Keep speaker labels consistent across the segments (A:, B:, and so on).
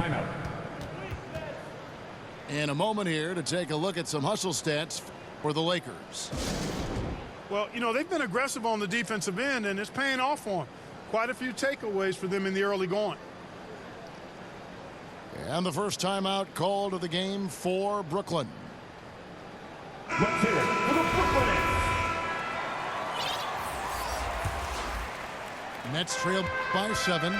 A: timeout.
B: In a moment here to take a look at some hustle stats for the Lakers.
C: Well, you know, they've been aggressive on the defensive end, and it's paying off for them. Quite a few takeaways for them in the early going.
B: And the first timeout called of the game for Brooklyn.
A: Let's hear it for the Brooklyn Nets.
B: Nets trail by 7.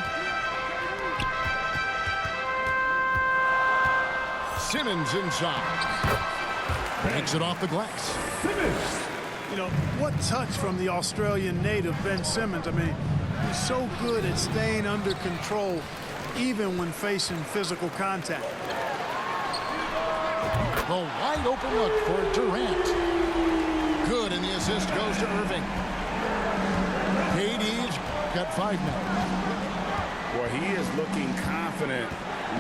B: Simmons inside. Takes it off the glass.
A: Simmons.
C: You know, what touch from the Australian native, Ben Simmons. I mean, he's so good at staying under control, even when facing physical contact.
B: The wide open look for Durant. Good, and the assist goes to Irving. KD's got 5 minutes.
D: Well, he is looking confident.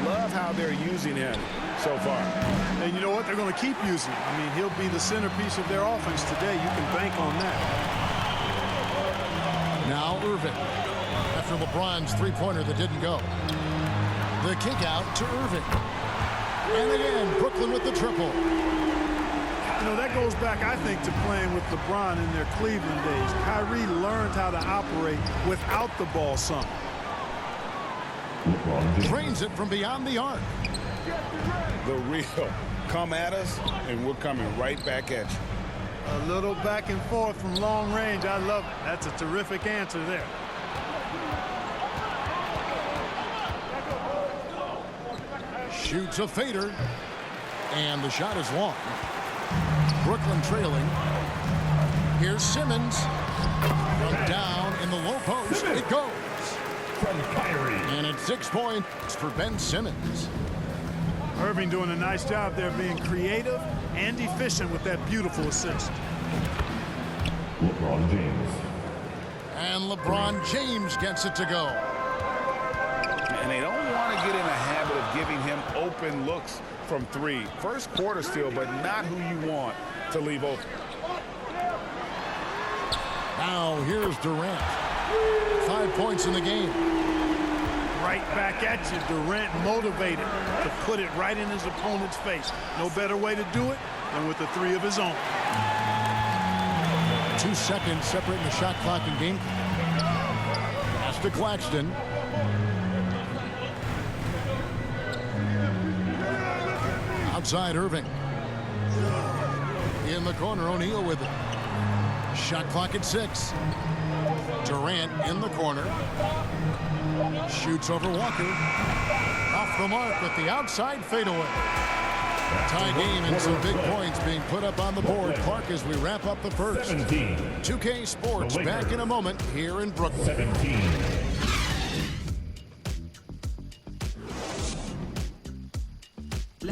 D: Love how they're using him so far.
C: And you know what? They're going to keep using him. I mean, he'll be the centerpiece of their offense today. You can bank on that.
B: Now Irving. After LeBron's three-pointer that didn't go. The kick out to Irving. And again, Brooklyn with the triple.
C: You know, that goes back, I think, to playing with LeBron in their Cleveland days. Kyrie learned how to operate without the ball some.
B: Drains it from beyond the arc.
D: The real come at us, and we're coming right back at you.
C: A little back and forth from long range. I love it. That's a terrific answer there.
B: Shoots a fader. And the shot is long. Brooklyn trailing. Here's Simmons. From down in the low post. It goes.
A: From Kyrie.
B: And it's 6 points for Ben Simmons.
C: Irving doing a nice job there being creative and efficient with that beautiful assist.
A: LeBron James.
B: And LeBron James gets it to go.
D: And they don't want to get in a habit of giving him open looks from 3. First quarter still, but not who you want to leave open.
B: Now here's Durant. 5 points in the game.
C: Right back at you. Durant motivated to put it right in his opponent's face. No better way to do it than with a 3 of his own.
B: 2 seconds separating the shot clock and game. Pass to Claxton. Outside Irving. In the corner, O'Neal with it. Shot clock at 6. Durant in the corner. Shoots over Walker. Off the mark with the outside fadeaway. Tie game and some big points being put up on the board. Clark, as we wrap up the first. 2K Sports back in a moment here in Brooklyn.
A: 17.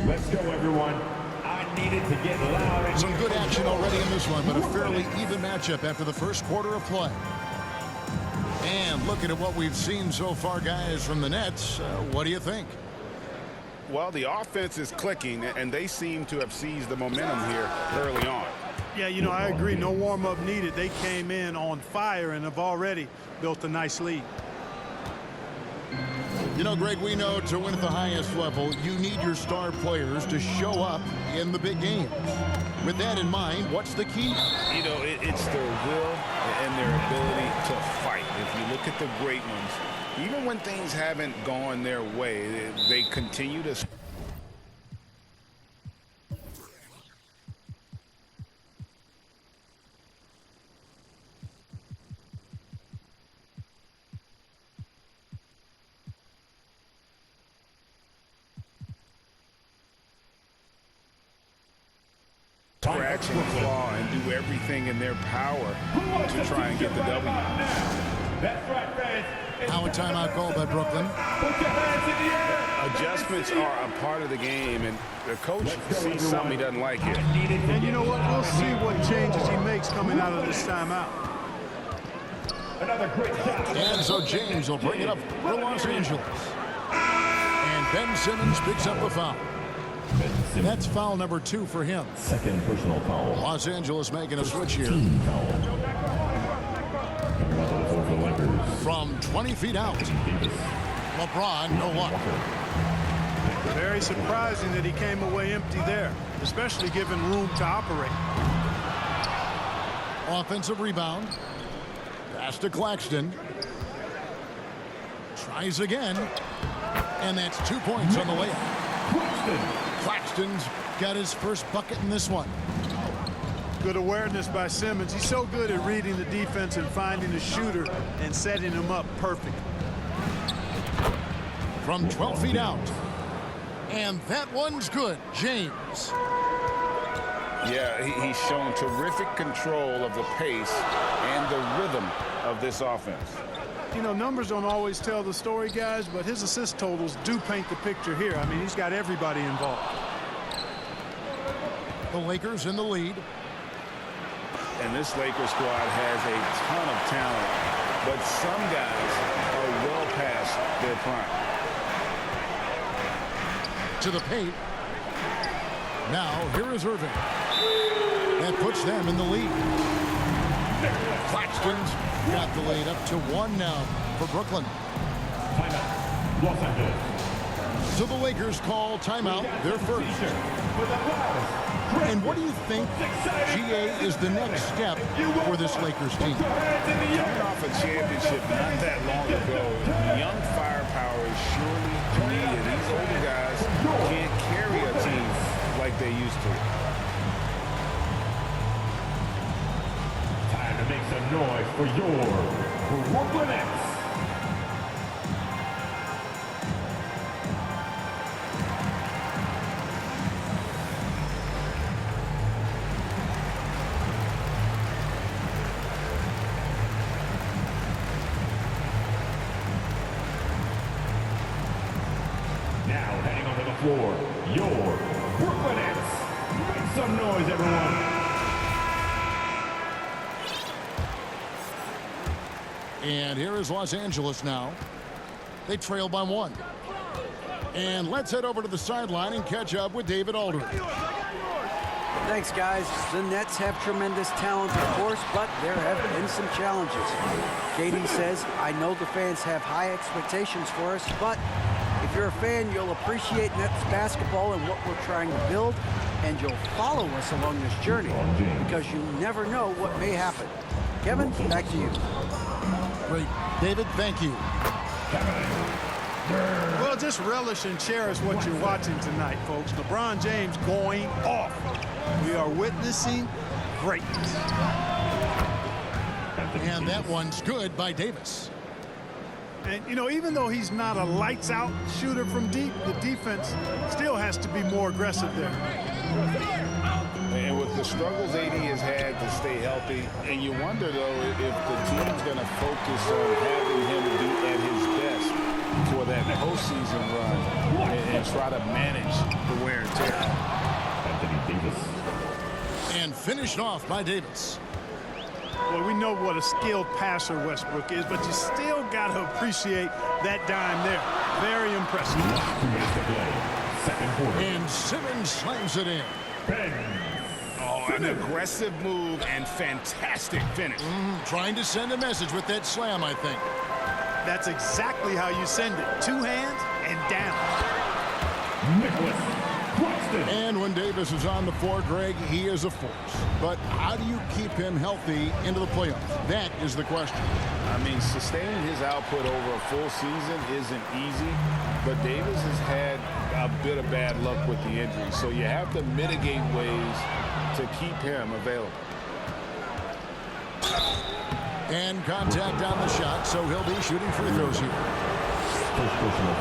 A: Let's go, everyone. I needed to get loud.
B: Some good action already in this one, but a fairly even matchup after the first quarter of play. And looking at what we've seen so far, guys, from the Nets, what do you think?
D: Well, the offense is clicking, and they seem to have seized the momentum here early on.
C: Yeah, you know, I agree. No warm-up needed. They came in on fire and have already built a nice lead.
B: You know, Greg, we know to win at the highest level, you need your star players to show up in the big games. With that in mind, what's the key?
D: You know, it's their will and their ability to fight. If you look at the great ones, even when things haven't gone their way, they continue to... scratch and claw and do everything in their power to try and get the W.
A: That's right, fans.
B: Now a timeout call by Brooklyn.
A: Put your hands in the air.
D: Adjustments are a part of the game, and the coach sees something he doesn't like here.
C: And you know what? We'll see what changes he makes coming out of this timeout.
A: Another great shot.
B: And so James will bring it up for Los Angeles. And Ben Simmons picks up the foul. That's foul number 2 for him.
A: Second personal foul.
B: Los Angeles making a switch here.
A: Team foul. For the Lakers.
B: From 20 feet out.
A: Davis.
B: LeBron, no luck.
C: Very surprising that he came away empty there, especially given room to operate.
B: Offensive rebound. Pass to Claxton. Tries again. And that's 2 points on the layup. Claxton's got his first bucket in this one.
C: Good awareness by Simmons. He's so good at reading the defense and finding the shooter and setting him up perfect.
B: From 12 feet out. And that one's good. James.
D: Yeah, he's shown terrific control of the pace and the rhythm of this offense.
C: You know, numbers don't always tell the story, guys, but his assist totals do paint the picture here. I mean, he's got everybody involved.
B: The Lakers in the lead.
D: And this Lakers squad has a ton of talent, but some guys are well past their prime.
B: To the paint. Now, here is Irving. That puts them in the lead. Claxton's got the lead up to 1 now for Brooklyn.
A: Timeout. Los Angeles.
B: So the Lakers call timeout, their first. And what do you think, GA, is the next step for this Lakers team?
D: Coming off a championship not that long ago, young firepower is surely needed. These older guys can't carry a team like they used to.
A: Time to make some noise for your Brooklyn Nets. Now heading onto the floor, your Brooklyn Nets. Make some noise, everyone.
B: And here is Los Angeles now. They trail by 1. And let's head over to the sideline and catch up with David Aldridge.
E: Thanks, guys. The Nets have tremendous talent, of course, but there have been some challenges. KD says, I know the fans have high expectations for us, but if you're a fan, you'll appreciate Nets basketball and what we're trying to build, and you'll follow us along this journey because you never know what may happen. Kevin, back to you.
B: Great. David, thank you.
C: Well, just relish and cherish what you're watching tonight, folks. LeBron James going off. We are witnessing greatness.
B: And that one's good by Davis.
C: And, you know, even though he's not a lights-out shooter from deep, the defense still has to be more aggressive there.
D: And with the struggles AD has had to stay healthy, and you wonder, though, if the team's going to focus on having him be at his best for that postseason run and try to manage the wear and tear.
A: Anthony Davis.
B: And finished off by Davis.
C: Well, we know what a skilled passer Westbrook is, but you still got to appreciate that dime there. Very impressive.
A: 2 minutes to play. Second quarter.
B: And Simmons slams it in.
A: Ben.
D: Oh, an aggressive move and fantastic finish.
B: Trying to send a message with that slam, I think.
C: That's exactly how you send it. 2 hands and down.
A: Nicholas Claxton.
B: And when Davis is on the floor, Greg, he is a force. But how do you keep him healthy into the playoffs? That is the question.
D: I mean, sustaining his output over a full season isn't easy, but Davis has had a bit of bad luck with the injury, so you have to mitigate ways to keep him available.
B: And contact on the shot, so he'll be shooting free throws here.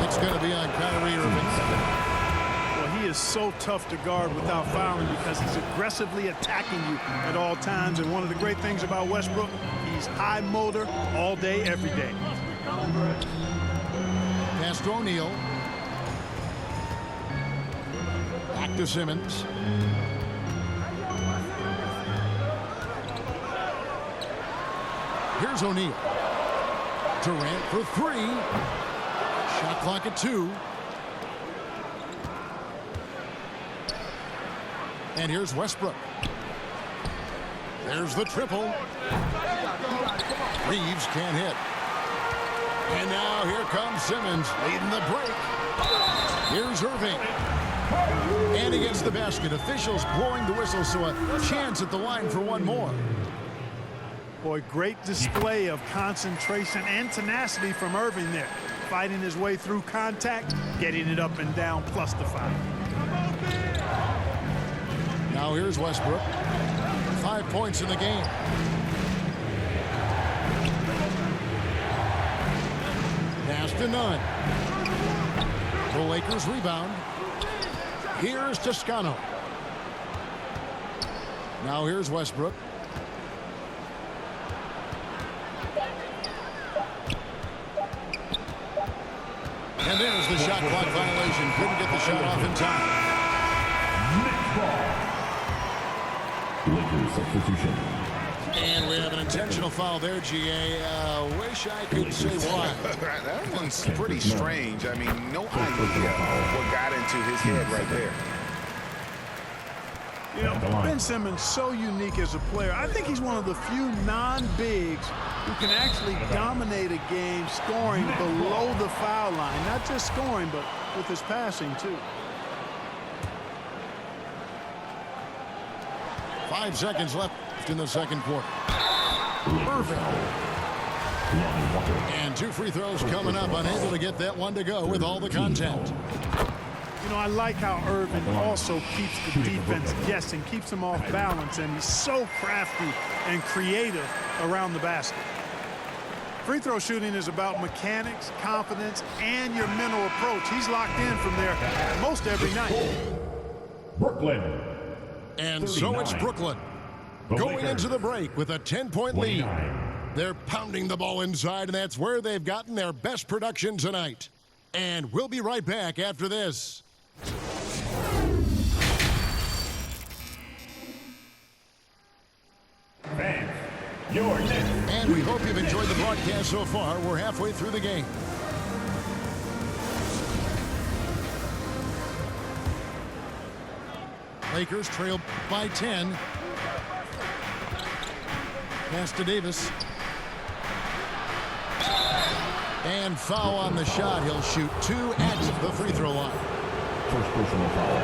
B: It's going to be on Kyrie Irving.
C: Well, he is so tough to guard without fouling because he's aggressively attacking you at all times. And one of the great things about Westbrook, he's high motor all day, every day.
B: Pass to O'Neal. Back to Simmons. Here's O'Neal. Durant for 3. Shot clock at 2. And here's Westbrook. There's the triple. Reeves can't hit. And now here comes Simmons leading the break. Here's Here's Irving. And he gets the basket. Officials blowing the whistle, so a chance at the line for one more.
C: Boy, great display of concentration and tenacity from Irving there. Fighting his way through contact, getting it up and down, plus the foul.
B: Now here's Westbrook. 5 points in the game. Pass to Nunn. The Lakers rebound. Here's Toscano. Now here's Westbrook. And there's the shot clock violation. Couldn't get the shot off in time.
A: Lakers substitution.
B: And we have an intentional foul there, GA. Wish I could say why.
D: That one's pretty strange. I mean, no idea what got into his head right there.
C: You know, Ben Simmons, so unique as a player. I think he's one of the few non-bigs who can actually dominate a game scoring below the foul line. Not just scoring, but with his passing, too.
B: 5 seconds left in the second quarter. Irving. And 2 free throws coming up. Unable to get that one to go with all the contact.
C: You know, I like how Irving also keeps the defense guessing, keeps them off balance, and he's so crafty and creative around the basket. Free throw shooting is about mechanics, confidence, and your mental approach. He's locked in from there most every night.
A: Brooklyn.
B: And so it's Brooklyn going into the break with a 10-point lead. They're pounding the ball inside, and that's where they've gotten their best production tonight. And we'll be right back after this.
A: Fans, your next.
B: And we hope you've enjoyed the broadcast so far. We're halfway through the game. Lakers trail by 10. Pass to Davis. And foul on the shot. He'll shoot 2 at the free throw line.
A: First personal foul.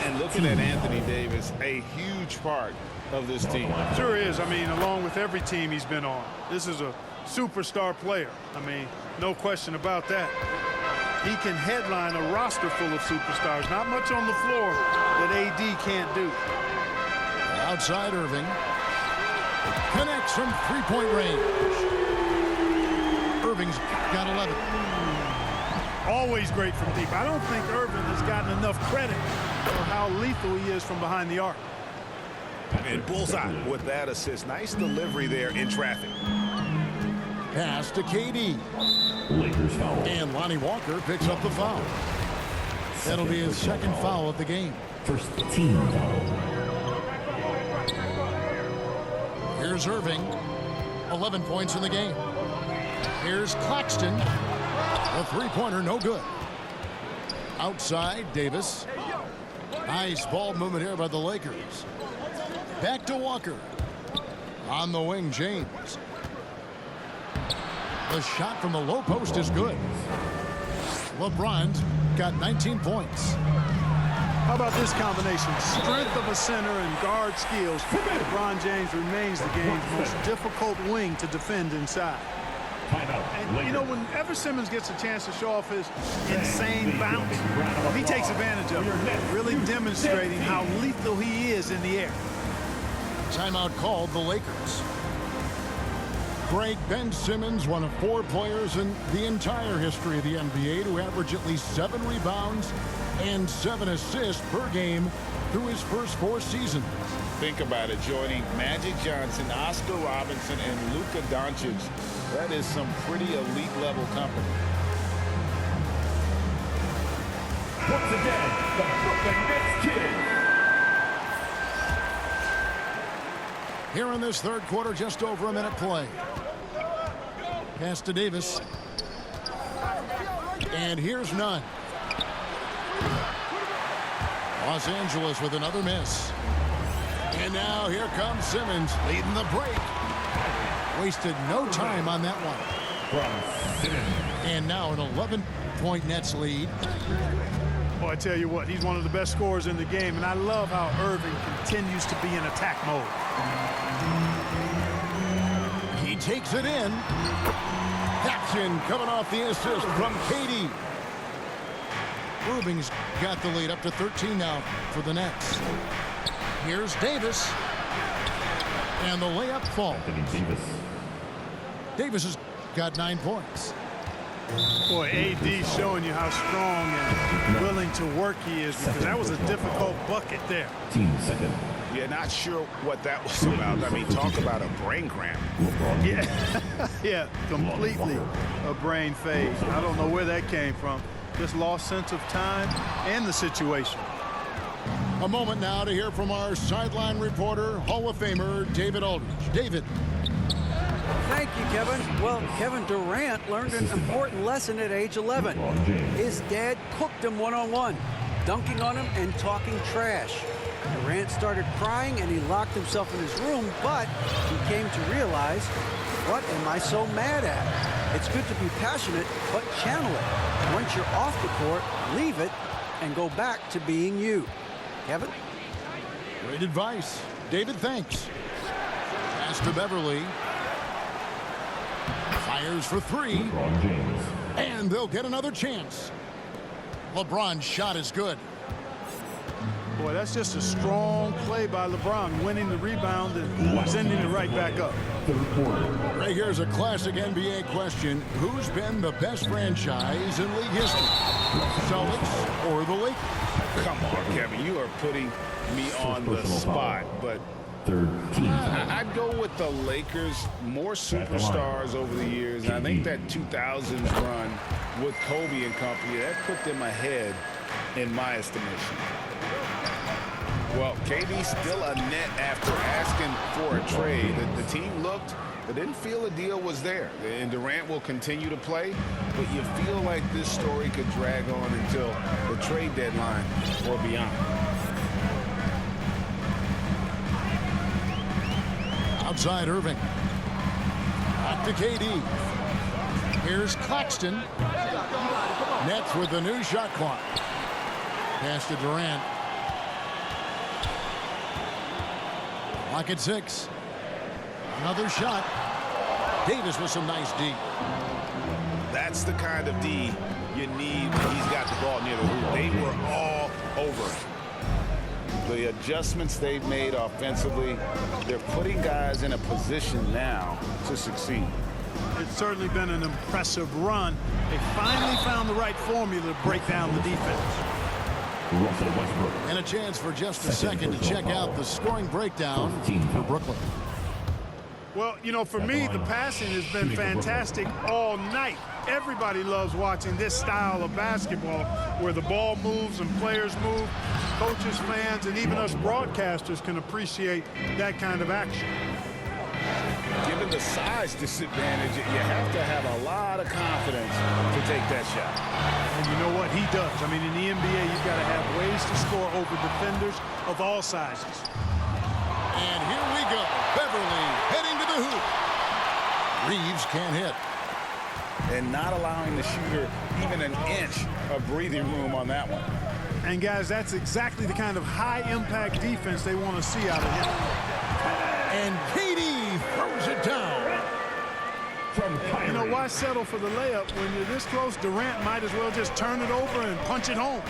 D: And looking at Anthony Davis, a huge part of this team.
C: Sure is. I mean, along with every team he's been on. This is a superstar player. I mean, no question about that. He can headline a roster full of superstars. Not much on the floor that AD can't do.
B: Outside Irving. Connects from 3-point range. Irving's got 11.
C: Always great from deep. I don't think Irving has gotten enough credit for how lethal he is from behind the arc.
D: And bullseye with that assist. Nice delivery there in traffic.
B: Pass to KD.
A: Lakers foul.
B: And Lonnie Walker picks up the foul. That'll be his second foul of the game.
A: First team foul.
B: Here's Irving. 11 points in the game. Here's Claxton. A 3-pointer, no good. Outside, Davis. Nice ball movement here by the Lakers. Back to Walker. On the wing, James. The shot from the low post is good. LeBron's got 19 points.
C: How about this combination? Strength of a center and guard skills. LeBron James remains the game's most difficult wing to defend inside. And, you know, whenever Simmons gets a chance to show off his insane bounce, he takes advantage of it, really demonstrating how lethal he is in the air.
B: Timeout called the Lakers. Break. Ben Simmons, one of 4 players in the entire history of the NBA to average at least 7 rebounds and 7 assists per game through his first 4 seasons.
D: Think about it, joining Magic Johnson, Oscar Robinson, and Luka Doncic. That is some pretty elite level company.
A: Once again, the Brooklyn Nets Kid.
B: Here in this third quarter, just over a minute play. Pass to Davis. And here's Nunn. Los Angeles with another miss. And now here comes Simmons leading the break. Wasted no time on that one. And now an 11 9-point Nets lead.
C: Boy, I tell you what, he's one of the best scorers in the game, and I love how Irving continues to be in attack mode.
B: He takes it in. Jackson coming off the assist from KD. Rubin's got the lead up to 13 now for the Nets. Here's Davis. And the layup falls. Davis has got 9 points.
C: Boy, AD showing you how strong and willing to work he is, because that was a difficult bucket there.
D: Yeah, not sure what that was about. I mean, talk about a brain cramp.
C: Yeah, yeah, completely a brain phase. I don't know where that came from. Just lost sense of time and the situation.
B: A moment now to hear from our sideline reporter, Hall of Famer David Aldridge. David.
E: Thank you, Kevin. Well, Kevin Durant learned an important lesson at age 11. His dad cooked him one-on-one, dunking on him and talking trash. Durant started crying and he locked himself in his room, but he came to realize, what am I so mad at? It's good to be passionate, but channel it. Once you're off the court, leave it and go back to being you. Kevin?
B: Great advice. David, thanks. Pass to Beverly. Fires for 3. And they'll get another chance. LeBron's shot is good.
C: Boy, that's just a strong play by LeBron, winning the rebound and sending it right back up.
B: Right, here's a classic NBA question. Who's been the best franchise in league history? Celtics or the Lakers?
D: Come on, Kevin, you are putting me on the spot, but I'd go with the Lakers. More superstars over the years, and I think that 2000s run with Kobe and company, that put them ahead in my estimation. Well, KD still a net after asking for a trade. The team looked, but didn't feel a deal was there. And Durant will continue to play, but you feel like this story could drag on until the trade deadline or beyond.
B: Outside Irving. Back to KD. Here's Claxton. Nets with the new shot clock. Pass to Durant. Clock at 6. Another shot. Davis with some nice D.
D: That's the kind of D you need when he's got the ball near the hoop. They were all over it. The adjustments they've made offensively, they're putting guys in a position now to succeed.
C: It's certainly been an impressive run. They finally found the right formula to break down the defense.
B: And a chance for just a second to check out the scoring breakdown for Brooklyn.
C: Well, you know, for me, the passing has been fantastic all night. Everybody loves watching this style of basketball where the ball moves and players move. Coaches, fans, and even us broadcasters can appreciate that kind of action.
D: Given the size disadvantage, you have to have a lot of confidence to take that shot.
C: And you know what? He does. I mean, in the NBA, you've got to have ways to score over defenders of all sizes.
B: And here we go. Beverly heading to the hoop. Reeves can't hit.
D: And not allowing the shooter even an inch of breathing room on that one.
C: And, guys, that's exactly the kind of high-impact defense they want to see out of him.
B: And KD throws it down.
C: You know, why settle for the layup when you're this close? Durant might as well just turn it over and punch it home.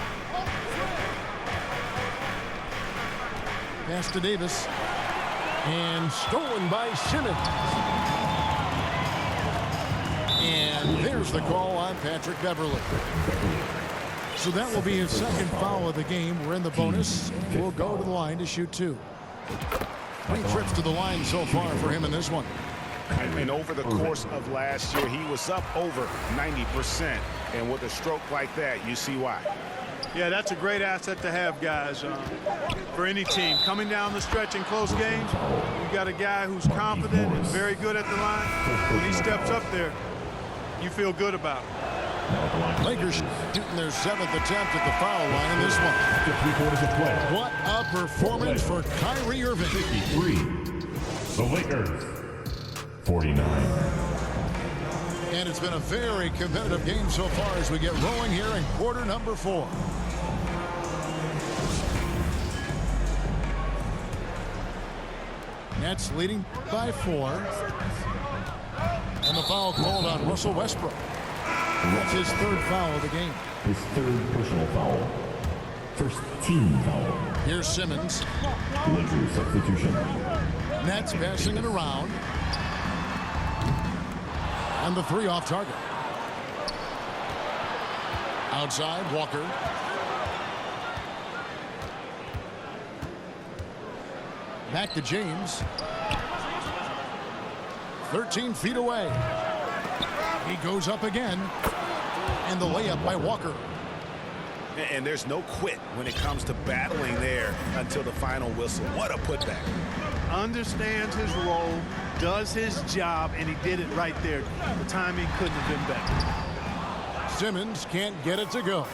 B: Pass to Davis. And stolen by Simmons. And there's the call on Patrick Beverly. So that will be his second foul of the game. We're in the bonus. We'll go to the line to shoot 2. 3 trips to the line so far for him in this one.
D: And over the course of last year, he was up over 90%. And with a stroke like that, you see why.
C: Yeah, that's a great asset to have, guys, for any team. Coming down the stretch in close games, you got a guy who's confident and very good at the line. When he steps up there, you feel good about it.
B: Lakers shooting their 7th attempt at the foul line in this one. What a performance for Kyrie Irving.
A: 53. The Lakers, 49.
B: And it's been a very competitive game so far as we get rolling here in quarter number 4. Nets leading by 4. And the foul called on Russell Westbrook. That's his 3rd foul of the game.
A: His 3rd personal foul. First team foul.
B: Here's Simmons.
A: Lakers substitution.
B: Nets passing it around. And the 3 off target. Outside, Walker. Back to James. 13 feet away. He goes up again. And the layup by Walker.
D: And there's no quit when it comes to battling there until the final whistle. What a putback.
C: Understands his role, does his job, and he did it right there. The timing couldn't have been better.
B: Simmons can't get it to go.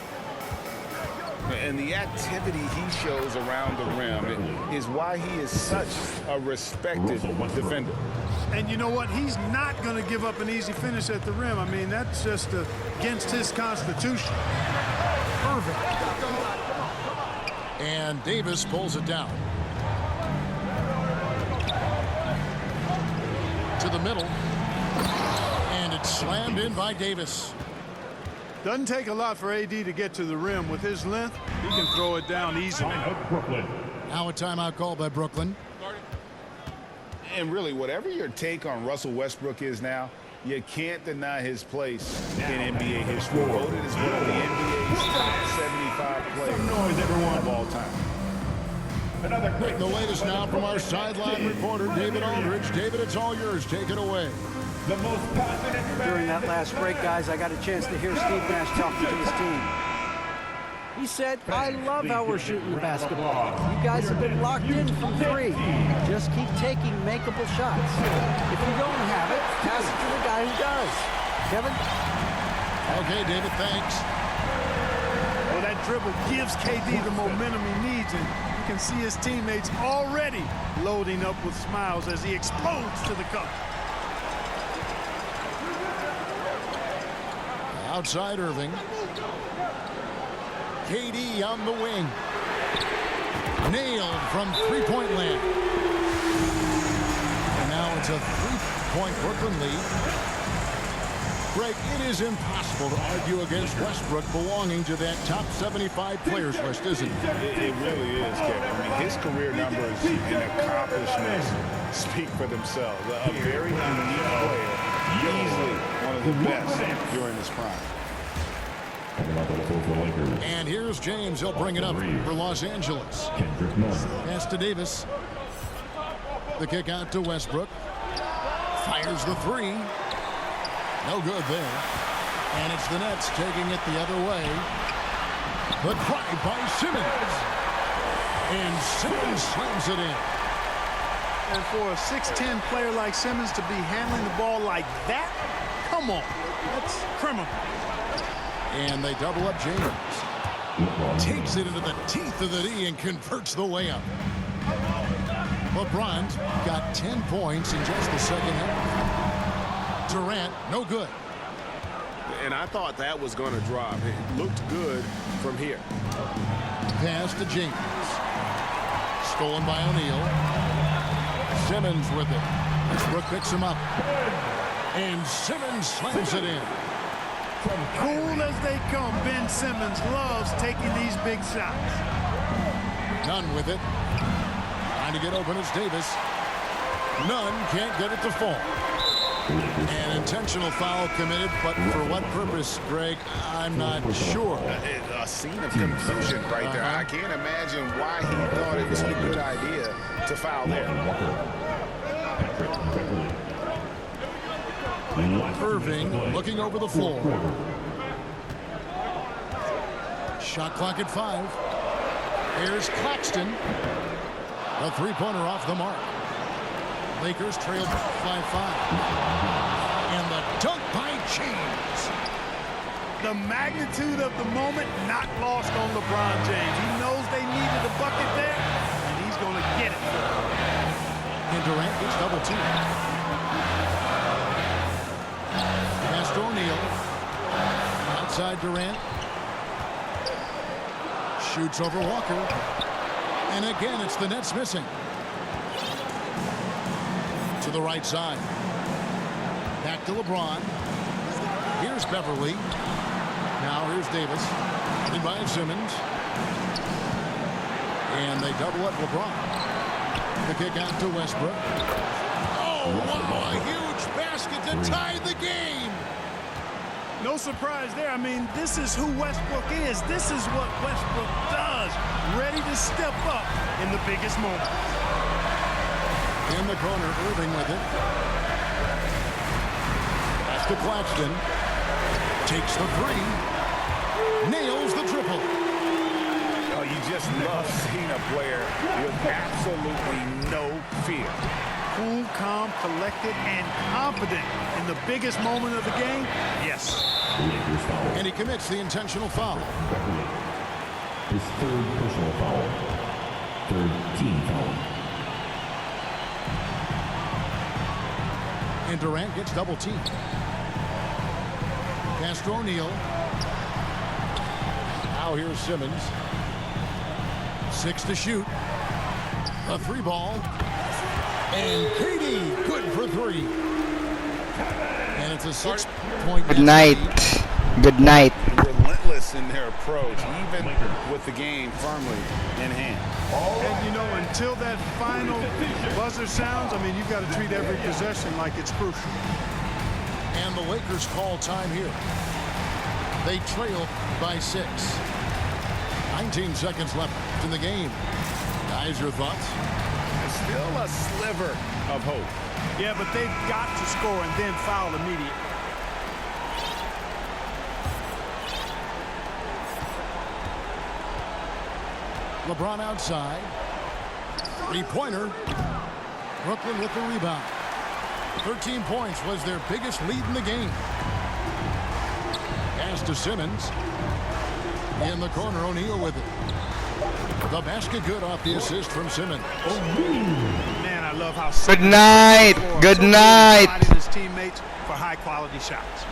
D: And the activity he shows around the rim is why he is such a respected defender.
C: And you know what? He's not going to give up an easy finish at the rim. I mean, that's just against his constitution.
B: Irving. And Davis pulls it down. To the middle. And it's slammed in by Davis.
C: Doesn't take a lot for AD to get to the rim. With his length, he can throw it down easily.
A: Brooklyn.
B: Now a timeout called by Brooklyn.
D: And really, whatever your take on Russell Westbrook is now, you can't deny his place in NBA history. Voted as one of the NBA's top 75 players
A: Noise, everyone.
D: of all time.
A: Another great.
B: The latest now from our sideline reporter, David Aldridge. David, it's all yours. Take it away.
A: The most passionate
E: During that last break, guys, I got a chance to hear Steve Nash talking to his team. He said, I love how we're shooting the basketball. You guys have been locked in from 3. Just keep taking makeable shots. If you don't have it, pass it to the guy who does. Kevin?
B: Okay, David, thanks.
C: Well, that dribble gives KD the momentum he needs, and you can see his teammates already loading up with smiles as he explodes to the cup.
B: Outside Irving. KD on the wing. Nailed from three-point land. And now it's a 3-point Brooklyn lead. Greg, it is impossible to argue against Westbrook belonging to that top 75 players list, isn't it?
D: It really is, Kevin. I mean, his career numbers and accomplishments speak for themselves. A very unique player. Easily one of the best during his prime.
B: And here's James. He'll bring it up for Los Angeles. Pass to Davis. The kick out to Westbrook. Fires the 3. No good there. And it's the Nets taking it the other way. The drive by Simmons. And Simmons slams it in.
C: And for a 6'10 player like Simmons to be handling the ball like that, come on, that's criminal.
B: And they double up James. Takes it into the teeth of the D and converts the layup. LeBron got 10 points in just the second half. Durant, no good.
F: And I thought that was going to drop. It looked good from here.
B: Pass to James. Stolen by O'Neal. Simmons with it. Westbrook picks him up. And Simmons slams it in.
C: Cool as they come, Ben Simmons loves taking these big shots.
B: Nunn with it. Trying to get open is Davis. Nunn can't get it to fall. An intentional foul committed, but for what purpose, Greg, I'm not sure.
D: A scene of confusion right there. I can't imagine why he thought it was a good idea to foul there.
B: Irving looking over the floor. Shot clock at 5. Here's Claxton. A three-pointer off the mark. Lakers trailed 5-5. And the dunk by James.
C: The magnitude of the moment not lost on LeBron James. He knows they needed a bucket there, and he's going to get it. And
B: Durant gets double teamed. Pass Castro O'Neal. Outside Durant. Shoots over Walker. And again, it's the Nets missing. To the right side. Back to LeBron. Here's Beverly. Now here's Davis. In by Simmons. And they double up LeBron. The kick out to Westbrook. Oh, wow, a huge basket to tie the game.
C: No surprise there. I mean, this is who Westbrook is. This is what Westbrook does. Ready to step up in the biggest moment.
B: In the corner, Irving with it. That's to Claxton. Takes the three. Nails the triple.
D: Oh, you just love seeing a player with absolutely no fear.
C: Cool, calm, collected, and confident in the biggest moment of the game. Yes.
B: And he commits the intentional foul.
A: His third personal foul. Third team foul.
B: And Durant gets double teamed. Castro O'Neal. Now here's Simmons. 6 to shoot. A 3-ball. And KD good for 3. And it's a 6-point.
G: Good night. Good night.
D: Relentless in their approach, even with the game firmly in hand.
C: And, you know, until that final buzzer sounds, I mean, you've got to treat every possession like it's crucial.
B: And the Lakers call time here. They trail by 6. 19 seconds left in the game. Guys, your thoughts?
D: Still a sliver of hope.
C: Yeah, but they've got to score and then foul immediately.
B: LeBron outside. 3-pointer. Brooklyn with the rebound. 13 points was their biggest lead in the game. Pass to Simmons. In the corner, O'Neal with it. The basket good off the assist from Simmons.
C: Man, I love how
G: Good night. Good night.
C: His teammates for high quality shots.